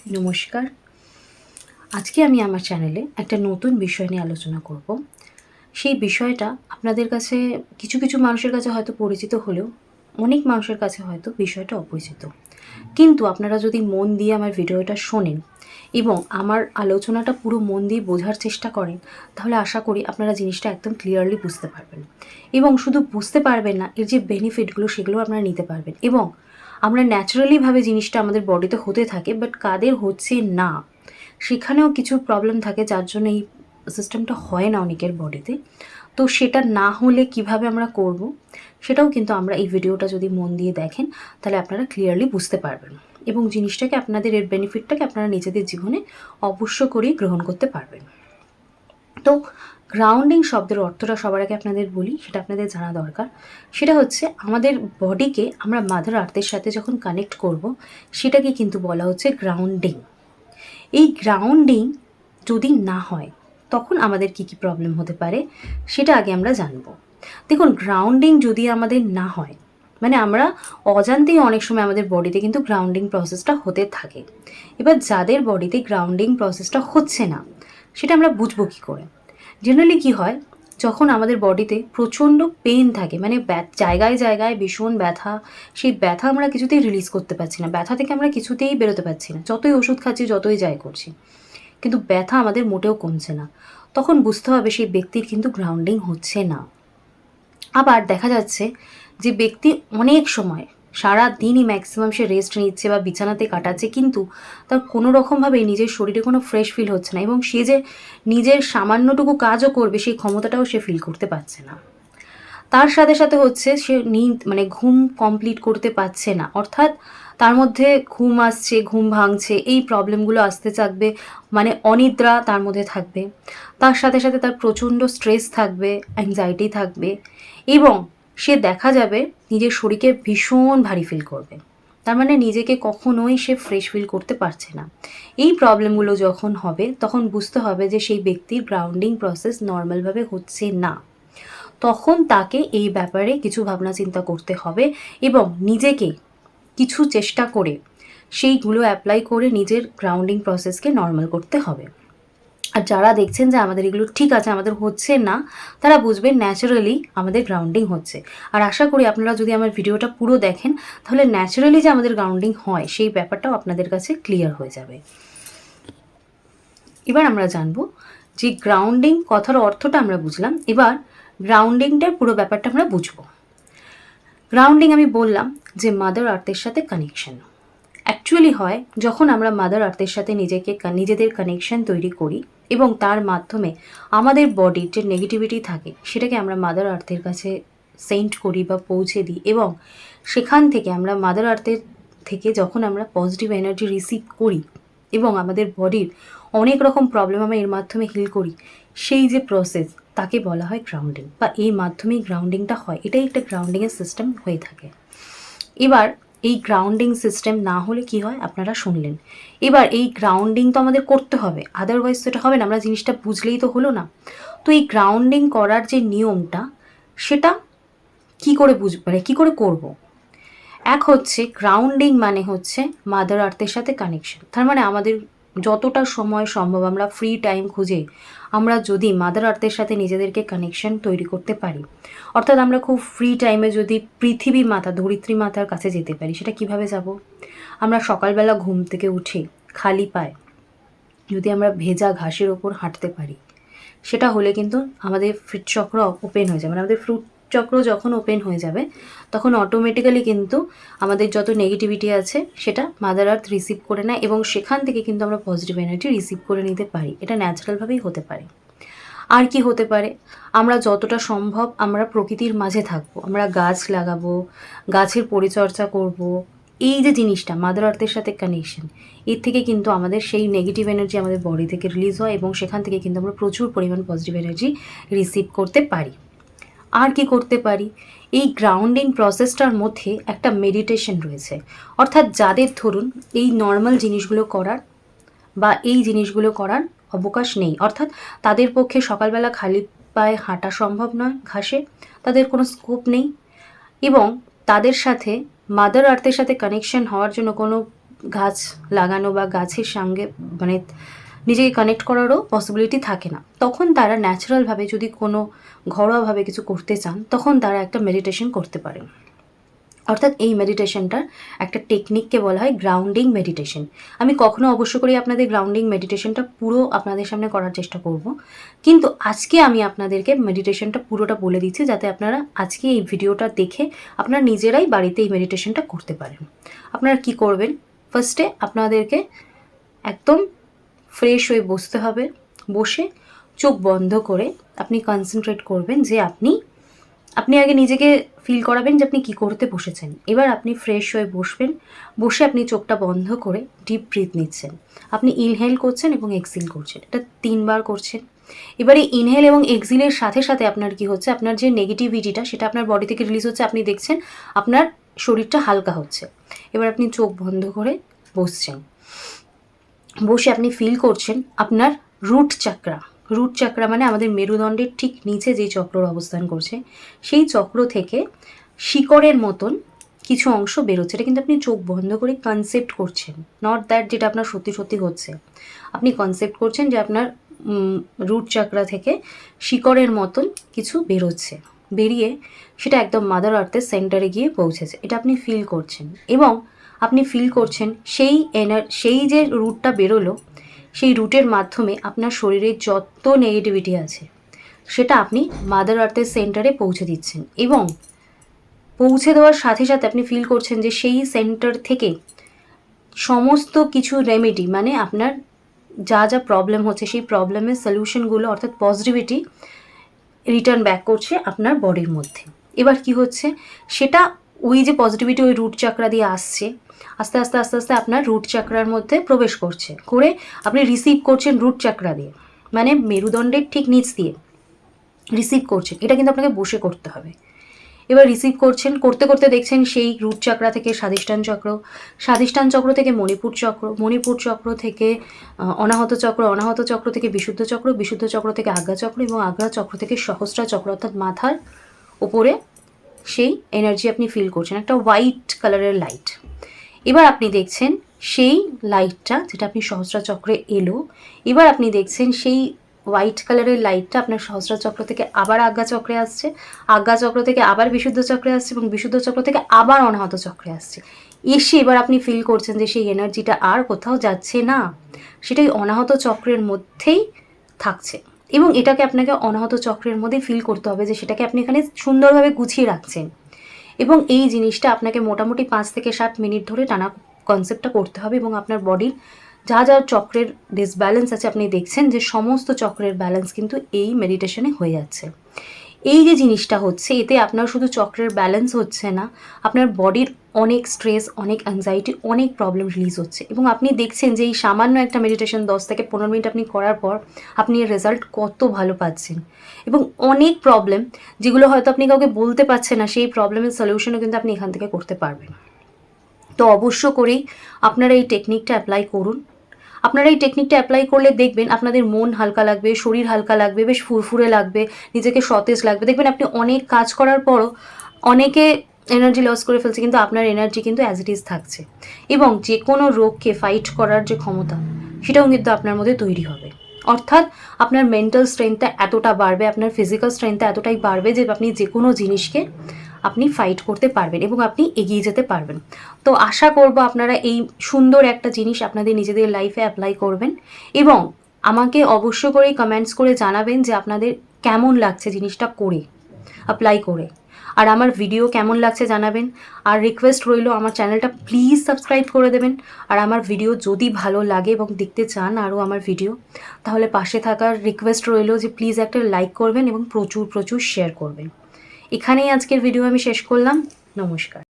নমস্কার। আজকে আমি আমার চ্যানেলে একটা নতুন বিষয় নিয়ে আলোচনা করব। সেই বিষয়টা আপনাদের কাছে কিছু মানুষের কাছে হয়তো পরিচিত হলেও অনেক মানুষের কাছে হয়তো বিষয়টা অপরিচিত। কিন্তু আপনারা যদি মন দিয়ে আমার ভিডিওটা শোনেন এবং আমার আলোচনাটা পুরো মন দিয়ে বোঝার চেষ্টা করেন, তাহলে আশা করি আপনারা জিনিসটা একদম ক্লিয়ারলি বুঝতে পারবেন। এবং শুধু বুঝতে পারবেন না, এর যে বেনিফিটগুলো সেগুলো আপনারা নিতে পারবেন। এবং আমরা ন্যাচারালিভাবে জিনিসটা আমাদের বডিতে হতে থাকে, বাট কাদের হচ্ছে না সেখানেও কিছু প্রবলেম থাকে, যার জন্য এই সিস্টেমটা হয় না অনেকের বডিতে। তো সেটা না হলে কিভাবে আমরা করব, সেটাও কিন্তু আমরা এই ভিডিওটা যদি মন দিয়ে দেখেন তাহলে আপনারা ক্লিয়ারলি বুঝতে পারবেন এবং জিনিসটাকে আপনাদের এর বেনিফিটটাকে আপনারা নিজেদের জীবনে অবশ্য করেই গ্রহণ করতে পারবেন। তো গ্রাউন্ডিং শব্দের অর্থটা সবার আগে আপনাদের বলি, সেটা আপনাদের জানা দরকার। সেটা হচ্ছে আমাদের বডিকে আমরা মাদার আর্থের সাথে যখন কানেক্ট করব, সেটাকে কিন্তু বলা হচ্ছে গ্রাউন্ডিং। এই গ্রাউন্ডিং যদি না হয় তখন আমাদের কি প্রবলেম হতে পারে সেটা আগে আমরা জানবো। দেখুন, গ্রাউন্ডিং যদি আমাদের না হয়, মানে আমরা অজান্তেই অনেক সময় আমাদের বডিতে কিন্তু গ্রাউন্ডিং প্রসেসটা হতে থাকে। এবার যাদের বডিতে গ্রাউন্ডিং প্রসেসটা হচ্ছে না, সেটা আমরা বুঝবো কী করে? জেনারেলি কি হয়, যখন আমাদের বডিতে প্রচণ্ড পেন থাকে, মানে জায়গায় জায়গায় ভীষণ ব্যথা, সেই ব্যথা আমরা কিছুতেই রিলিজ করতে পারছি না, ব্যথা থেকে আমরা কিছুতেই বেরোতে পারছি না, যতই ওষুধ খাচ্ছি যতই যাই করছি, কিন্তু ব্যথা আমাদের মোটেও কমছে না, তখন বুঝতে হবে সেই ব্যক্তির কিন্তু গ্রাউন্ডিং হচ্ছে না। আবার দেখা যাচ্ছে যে ব্যক্তি অনেক সময় সারা দিনই ম্যাক্সিমাম সে রেস্ট নিচ্ছে বা বিছানাতে কাটাচ্ছে, কিন্তু তার কোনো রকমভাবেই নিজের শরীরে কোনো ফ্রেশ ফিল হচ্ছে না এবং সে যে নিজের সামান্যটুকু কাজও করবে সেই ক্ষমতাটাও সে ফিল করতে পারছে না। তার সাথে সাথে হচ্ছে সে মানে ঘুম কমপ্লিট করতে পারছে না, অর্থাৎ তার মধ্যে ঘুম আসছে, ঘুম ভাঙছে, এই প্রবলেমগুলো আসতে থাকবে, মানে অনিদ্রা তার মধ্যে থাকবে। তার সাথে সাথে তার প্রচণ্ড স্ট্রেস থাকবে, অ্যাংজাইটি থাকবে এবং সে দেখা যাবে নিজের শরীরকে ভীষণ ভারী ফিল করবে। তার মানে নিজেকে কখনোই সে ফ্রেশ ফিল করতে পারছে না। এই প্রবলেমগুলো যখন হবে তখন বুঝতে হবে যে সেই ব্যক্তির গ্রাউন্ডিং প্রসেস নর্মালভাবে হচ্ছে না। তখন তাকে এই ব্যাপারে কিছু ভাবনা চিন্তা করতে হবে এবং নিজেকে কিছু চেষ্টা করে সেইগুলো অ্যাপ্লাই করে নিজের গ্রাউন্ডিং প্রসেসকে নর্মাল করতে হবে। আর যারা দেখছেন যে আমাদের এগুলো ঠিক আছে, আমাদের হচ্ছে না, তারা বুঝবেন ন্যাচারালি আমাদের গ্রাউন্ডিং হচ্ছে। আর আশা করি আপনারা যদি আমার ভিডিওটা পুরো দেখেন তাহলে ন্যাচারালি যে আমাদের গ্রাউন্ডিং হয় সেই ব্যাপারটাও আপনাদের কাছে ক্লিয়ার হয়ে যাবে। এবার আমরা জানবো যে গ্রাউন্ডিং কথার অর্থটা আমরা বুঝলাম, এবার গ্রাউন্ডিংটার পুরো ব্যাপারটা আমরা বুঝবো। গ্রাউন্ডিং আমি বললাম যে মাদার আর্থের সাথে কানেকশন অ্যাকচুয়ালি হয় যখন আমরা মাদার আর্থের সাথে নিজেদের কানেকশন তৈরি করি এবং তার মাধ্যমে আমাদের বডির যে নেগেটিভিটি থাকে সেটাকে আমরা মাদার আর্থের কাছে সেন্ড করি বা পৌঁছে দিই এবং সেখান থেকে আমরা মাদার আর্থের থেকে যখন আমরা পজিটিভ এনার্জি রিসিভ করি এবং আমাদের বডির অনেক রকম প্রবলেম আমরা এর মাধ্যমে হিল করি, সেই যে প্রসেস তাকে বলা হয় গ্রাউন্ডিং, বা এই মাধ্যমেই গ্রাউন্ডিংটা হয়। এটাই একটা গ্রাউন্ডিংয়ের সিস্টেম হয়ে থাকে। এবার এই গ্রাউন্ডিং সিস্টেম না হলে কি হয় আপনারা শুনলেন। এবার এই গ্রাউন্ডিং তো আমাদের করতে হবে, আদারওয়াইজ তো এটা হবে না, আমরা জিনিসটা বুঝলেই তো হলো না। তো এই গ্রাউন্ডিং করার যে নিয়মটা সেটা কি করে মানে কী করে করব? এক হচ্ছে গ্রাউন্ডিং মানে হচ্ছে মাদার আর্থের সাথে কানেকশন। তার মানে আমাদের যতটা সময় সম্ভব আমরা ফ্রি টাইম খুঁজে আমরা যদি মাদার আর্থের সাথে নিজেদেরকে কানেকশন তৈরি করতে পারি, অর্থাৎ আমরা খুব ফ্রি টাইমে যদি পৃথিবী মাতা, ধরিত্রী মাতার কাছে যেতে পারি, সেটা কিভাবে যাব? আমরা সকালবেলা ঘুম থেকে উঠে খালি পায়ে যদি আমরা ভেজা ঘাসের ওপর হাঁটতে পারি, সেটা হলে কিন্তু আমাদের ফ্রুট চক্র ওপেন হয়ে যাবে। মানে আমাদের ফ্রুট চক্র যখন ওপেন হয়ে যাবে তখন অটোমেটিক্যালি কিন্তু আমাদের যত নেগেটিভিটি আছে সেটা মাদার আর্থ রিসিভ করে নেয় এবং সেখান থেকে কিন্তু আমরা পজিটিভ এনার্জি রিসিভ করে নিতে পারি। এটা ন্যাচারালভাবেই হতে পারে। আর কি হতে পারে? আমরা যতটা সম্ভব আমরা প্রকৃতির মাঝে থাকবো, আমরা গাছ লাগাবো, গাছের পরিচর্যা করব। এই যে জিনিসটা মাদার আর্থের সাথে কানেকশন, এর থেকে কিন্তু আমাদের সেই নেগেটিভ এনার্জি আমাদের বডি থেকে রিলিজ হয় এবং সেখান থেকে কিন্তু আমরা প্রচুর পরিমাণ পজিটিভ এনার্জি রিসিভ করতে পারি। আর কি করতে পারি? এই গ্রাউন্ডিং প্রসেসটার মধ্যে একটা মেডিটেশন রয়েছে, অর্থাৎ যাদের ধরুন এই নর্মাল জিনিসগুলো করার বা এই জিনিসগুলো করার অবকাশ নেই, অর্থাৎ তাদের পক্ষে সকালবেলা খালি পায়ে হাঁটা সম্ভব নয় ঘাসে, তাদের কোনো স্কোপ নেই এবং তাদের সাথে মাদার আর্থের সাথে কানেকশন হওয়ার জন্য কোনো গাছ লাগানো বা গাছের সঙ্গে মানে নিজেকে কানেক্ট করারও পসিবিলিটি থাকে না, তখন তারা ন্যাচারালভাবে যদি কোনো ঘরোয়াভাবে কিছু করতে চান তখন তারা একটা মেডিটেশন করতে পারেন। অর্থাৎ এই মেডিটেশনটার একটা টেকনিককে বলা হয় গ্রাউন্ডিং মেডিটেশন। আমি কখনো অবশ্য করে আপনাদের গ্রাউন্ডিং মেডিটেশনটা পুরো আপনাদের সামনে করার চেষ্টা করব, কিন্তু আজকে আমি আপনাদেরকে মেডিটেশনটা পুরোটা বলে দিচ্ছি যাতে আপনারা আজকে এই ভিডিওটা দেখে আপনারা নিজেরাই বাড়িতে এই মেডিটেশনটা করতে পারেন। আপনারা কি করবেন, ফার্স্টে আপনাদেরকে একদম ফ্রেশ হয়ে বসতে হবে। বসে চোখ বন্ধ করে আপনি কনসেন্ট্রেট করবেন যে আপনি আগে নিজেকে ফিল করাবেন যে আপনি কী করতে বসেছেন। এবার আপনি ফ্রেশ হয়ে বসবেন, বসে আপনি চোখটা বন্ধ করে ডিপ ব্রিথ নিচ্ছেন। আপনি ইনহেল করছেন এবং এক্সহেল করছেন, এটা 3 বার করছেন। এবারে ইনহেল এবং এক্সহেলের সাথে সাথে আপনার কি হচ্ছে, আপনার যে নেগেটিভিটিটা সেটা আপনার বডি থেকে রিলিজ হচ্ছে। আপনি দেখছেন আপনার শরীরটা হালকা হচ্ছে। এবার আপনি চোখ বন্ধ করে বসছেন, বসে আপনি ফিল করছেন আপনার রুট চাকরা মানে আমাদের মেরুদণ্ডের ঠিক নিচে যেই চক্রর অবস্থান করছে, সেই চক্র থেকে শিকড়ের মতন কিছু অংশ বেরোচ্ছে। এটা কিন্তু আপনি চোখ বন্ধ করে কনসেপ্ট করছেন, নট দ্যাট যেটা আপনার সত্যি সত্যি হচ্ছে। আপনি কনসেপ্ট করছেন যে আপনার রুট চাকরা থেকে শিকড়ের মতন কিছু বেরোচ্ছে, বেরিয়ে সেটা একদম মাদার আর্থের সেন্টারে গিয়ে পৌঁছেছে। এটা আপনি ফিল করছেন এবং আপনি ফিল করছেন সেই যে রুটটা বেরোলো, সেই রুটের মাধ্যমে আপনার শরীরে যত নেগেটিভিটি আছে সেটা আপনি মাদার আর্থের সেন্টারে পৌঁছে দিচ্ছেন। এবং পৌঁছে দেওয়ার সাথে সাথে আপনি ফিল করছেন যে সেই সেন্টার থেকে সমস্ত কিছু রেমেডি, মানে আপনার যা যা প্রবলেম হচ্ছে সেই প্রবলেমের সলিউশনগুলো অর্থাৎ পজিটিভিটি রিটার্ন ব্যাক করছে আপনার বডির মধ্যে। এবার কি হচ্ছে, সেটা ওই যে পজিটিভিটি ওই রুট চাকরা দিয়ে আসছে, আস্তে আস্তে আস্তে আস্তে আপনার রুট চাকরার মধ্যে প্রবেশ করছে, করে আপনি রিসিভ করছেন রুট চাকরা দিয়ে, মানে মেরুদণ্ডের ঠিক নিচ দিয়ে রিসিভ করছেন। এটা কিন্তু আপনাকে বসে করতে হবে। এবার রিসিভ করছেন, করতে করতে দেখছেন সেই রুট চাকরা থেকে স্বাধিষ্ঠান চক্র থেকে মণিপুর চক্র থেকে অনাহত চক্র থেকে বিশুদ্ধ চক্র থেকে আজ্ঞা চক্র এবং আজ্ঞা চক্র থেকে সহস্রা চক্র, অর্থাৎ মাথার ওপরে সেই এনার্জি আপনি ফিল করছেন, একটা হোয়াইট কালারের লাইট। এবার আপনি দেখছেন সেই লাইটটা যেটা আপনি সহস্রা চক্রে এলো, এবার আপনি দেখছেন সেই হোয়াইট কালারের লাইটটা আপনার সহস্রা চক্র থেকে আবার আজ্ঞা চক্রে আসছে, আজ্ঞা চক্র থেকে আবার বিশুদ্ধ চক্রে আসছে এবং বিশুদ্ধ চক্র থেকে আবার অনাহত চক্রে আসছে। এসে এবার আপনি ফিল করছেন যে সেই এনার্জিটা আর কোথাও যাচ্ছে না, সেটাই অনাহত চক্রের মধ্যেই থাকছে। এবং এটাকে আপনাকে অনাহত চক্রের মধ্যে ফিল করতে হবে যে সেটাকে আপনি এখানে সুন্দরভাবে গুছিয়ে রাখছেন। এবং এই জিনিসটা আপনাকে মোটামুটি 5 থেকে 7 মিনিট ধরে টানা কনসেপ্টটা করতে হবে। এবং আপনার বডির যা যা চক্রের ডিসব্যালেন্স আছে আপনি দেখছেন যে সমস্ত চক্রের ব্যালেন্স কিন্তু এই মেডিটেশনে হয়ে যাচ্ছে। এই যে জিনিসটা হচ্ছে, এতে আপনার শুধু চক্রের ব্যালেন্স হচ্ছে না, আপনার বডির অনেক স্ট্রেস, অনেক অ্যাংজাইটি, অনেক প্রবলেম রিলিজ হচ্ছে। এবং আপনি দেখছেন যে এই সামান্য একটা মেডিটেশন 10 থেকে 15 মিনিট আপনি করার পর আপনি এর রেজাল্ট কত ভালো পাচ্ছেন। এবং অনেক প্রবলেম যেগুলো হয়তো আপনি কাউকে বলতে পারছেন না, সেই প্রবলেমের সলিউশনও কিন্তু আপনি এখান থেকে করতে পারবেন। তো অবশ্য করেই আপনারা এই টেকনিকটা অ্যাপ্লাই করুন। আপনারা এই টেকনিকটা অ্যাপ্লাই করলে দেখবেন আপনাদের মন হালকা লাগবে, শরীর হালকা লাগবে, বেশ ফুরফুরে লাগবে, নিজেকে সতেজ লাগবে। দেখবেন আপনি অনেক কাজ করার পরও অনেকে এনার্জি লস করে ফেলছে, কিন্তু আপনার এনার্জি কিন্তু অ্যাজ ইট ইজ থাকছে। এবং যে কোনো রোগকে ফাইট করার যে ক্ষমতা সেটাও কিন্তু আপনার মধ্যে তৈরি হবে। অর্থাৎ আপনার মেন্টাল স্ট্রেংথটা এতটা বাড়বে, আপনার ফিজিক্যাল স্ট্রেংথটা এতটাই বাড়বে যে আপনি যে কোনো জিনিসকে আপনি ফাইট করতে পারবেন এবং আপনি এগিয়ে যেতে পারবেন। তো আশা করব আপনারা এই সুন্দর একটা জিনিস আপনাদের নিজেদের লাইফে অ্যাপ্লাই করবেন এবং আমাকে অবশ্য করেই কমেন্টস করে জানাবেন যে আপনাদের কেমন লাগছে জিনিসটা করে, অ্যাপ্লাই করে। আর আমার ভিডিও কেমন লাগছে জানাবেন। আর রিকোয়েস্ট রইল আমার চ্যানেলটা প্লিজ সাবস্ক্রাইব করে দেবেন। আর আমার ভিডিও যদি ভালো লাগে এবং দেখতে চান আরও আমার ভিডিও, তাহলে পাশে থাকার রিকোয়েস্ট রইল যে প্লিজ একটা লাইক করবেন এবং প্রচুর শেয়ার করবেন। এখানেই আজকের ভিডিও আমি শেষ করলাম। নমস্কার।